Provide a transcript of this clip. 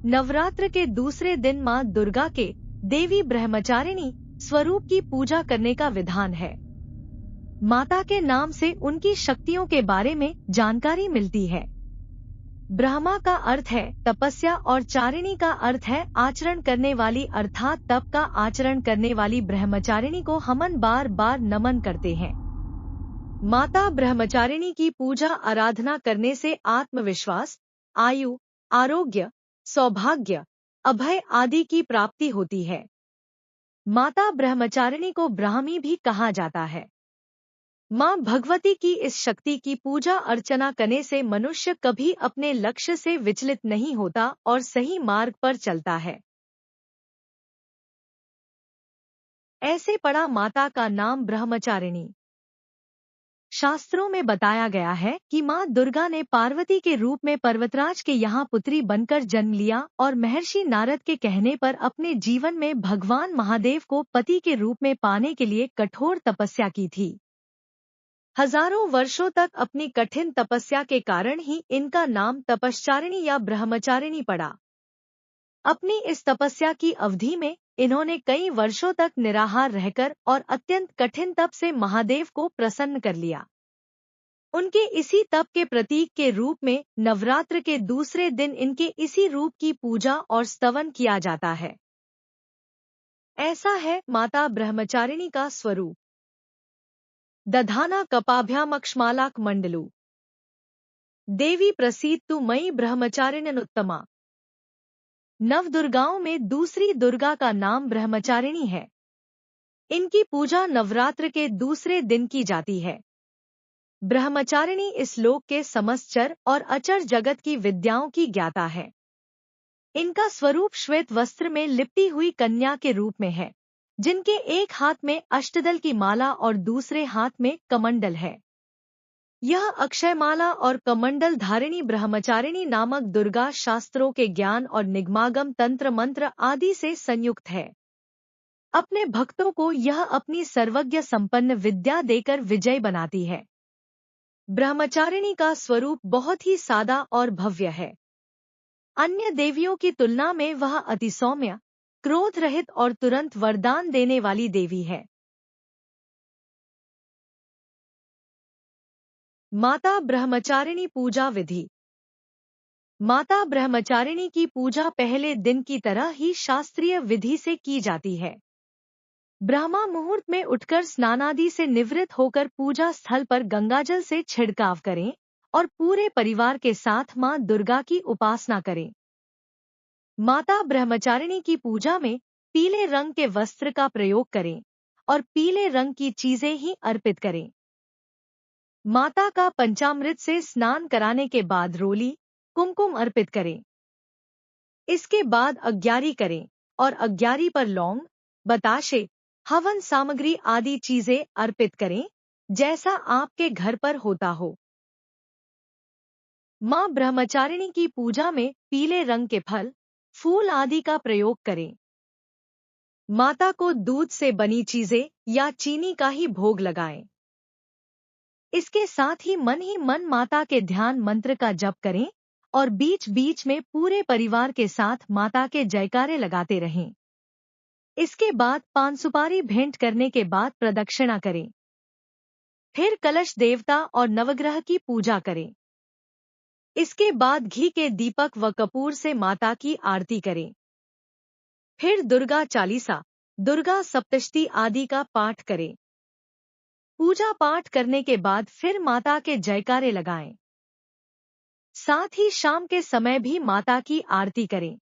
नवरात्र के दूसरे दिन मां दुर्गा के देवी ब्रह्मचारिणी स्वरूप की पूजा करने का विधान है। माता के नाम से उनकी शक्तियों के बारे में जानकारी मिलती है। ब्रह्मा का अर्थ है तपस्या और चारिणी का अर्थ है आचरण करने वाली, अर्थात तप का आचरण करने वाली ब्रह्मचारिणी को हम बार बार नमन करते हैं। माता ब्रह्मचारिणी की पूजा आराधना करने से आत्मविश्वास, आयु, आरोग्य, सौभाग्य, अभय आदि की प्राप्ति होती है। माता ब्रह्मचारिणी को ब्राह्मी भी कहा जाता है। मां भगवती की इस शक्ति की पूजा अर्चना करने से मनुष्य कभी अपने लक्ष्य से विचलित नहीं होता और सही मार्ग पर चलता है। ऐसे पड़ा माता का नाम ब्रह्मचारिणी। शास्त्रों में बताया गया है कि मां दुर्गा ने पार्वती के रूप में पर्वतराज के यहाँ पुत्री बनकर जन्म लिया और महर्षि नारद के कहने पर अपने जीवन में भगवान महादेव को पति के रूप में पाने के लिए कठोर तपस्या की थी। हजारों वर्षों तक अपनी कठिन तपस्या के कारण ही इनका नाम तपश्चारिणी या ब्रह्मचारिणी पड़ा। अपनी इस तपस्या की अवधि में इन्होंने कई वर्षों तक निराहार रहकर और अत्यंत कठिन तप से महादेव को प्रसन्न कर लिया। उनके इसी तप के प्रतीक के रूप में नवरात्र के दूसरे दिन इनके इसी रूप की पूजा और स्तवन किया जाता है। ऐसा है माता ब्रह्मचारिणी का स्वरूप। दधाना कपाभ्यामक्ष्मालाक मंडलू देवी प्रसीदतु मयि ब्रह्मचारिण्यनुत्तमा। नव दुर्गाओं में दूसरी दुर्गा का नाम ब्रह्मचारिणी है। इनकी पूजा नवरात्र के दूसरे दिन की जाती है। ब्रह्मचारिणी इस लोक के समस्त चर और अचर जगत की विद्याओं की ज्ञाता है। इनका स्वरूप श्वेत वस्त्र में लिपटी हुई कन्या के रूप में है, जिनके एक हाथ में अष्टदल की माला और दूसरे हाथ में कमंडल है। यह अक्षयमाला और कमंडल धारिणी ब्रह्मचारिणी नामक दुर्गा शास्त्रों के ज्ञान और निगमागम तंत्र मंत्र आदि से संयुक्त है। अपने भक्तों को यह अपनी सर्वज्ञ संपन्न विद्या देकर विजय बनाती है। ब्रह्मचारिणी का स्वरूप बहुत ही सादा और भव्य है। अन्य देवियों की तुलना में वह अति सौम्य, क्रोध रहित और तुरंत वरदान देने वाली देवी है। माता ब्रह्मचारिणी पूजा विधि। माता ब्रह्मचारिणी की पूजा पहले दिन की तरह ही शास्त्रीय विधि से की जाती है। ब्रह्मा मुहूर्त में उठकर स्नानादि से निवृत्त होकर पूजा स्थल पर गंगाजल से छिड़काव करें और पूरे परिवार के साथ मां दुर्गा की उपासना करें। माता ब्रह्मचारिणी की पूजा में पीले रंग के वस्त्र का प्रयोग करें और पीले रंग की चीजें ही अर्पित करें। माता का पंचामृत से स्नान कराने के बाद रोली, कुमकुम अर्पित करें। इसके बाद अग्यारी करें और अग्यारी पर लौंग, बताशे, हवन सामग्री आदि चीजें अर्पित करें, जैसा आपके घर पर होता हो। मां ब्रह्मचारिणी की पूजा में पीले रंग के फल, फूल आदि का प्रयोग करें। माता को दूध से बनी चीजें या चीनी का ही भोग लगाएं। इसके साथ ही मन माता के ध्यान मंत्र का जप करें और बीच बीच में पूरे परिवार के साथ माता के जयकारे लगाते रहें। इसके बाद पान सुपारी भेंट करने के बाद प्रदक्षिणा करें। फिर कलश देवता और नवग्रह की पूजा करें। इसके बाद घी के दीपक व कपूर से माता की आरती करें। फिर दुर्गा चालीसा, दुर्गा सप्तशती आदि का पाठ करें। पूजा पाठ करने के बाद फिर माता के जयकारे लगाएं। साथ ही शाम के समय भी माता की आरती करें।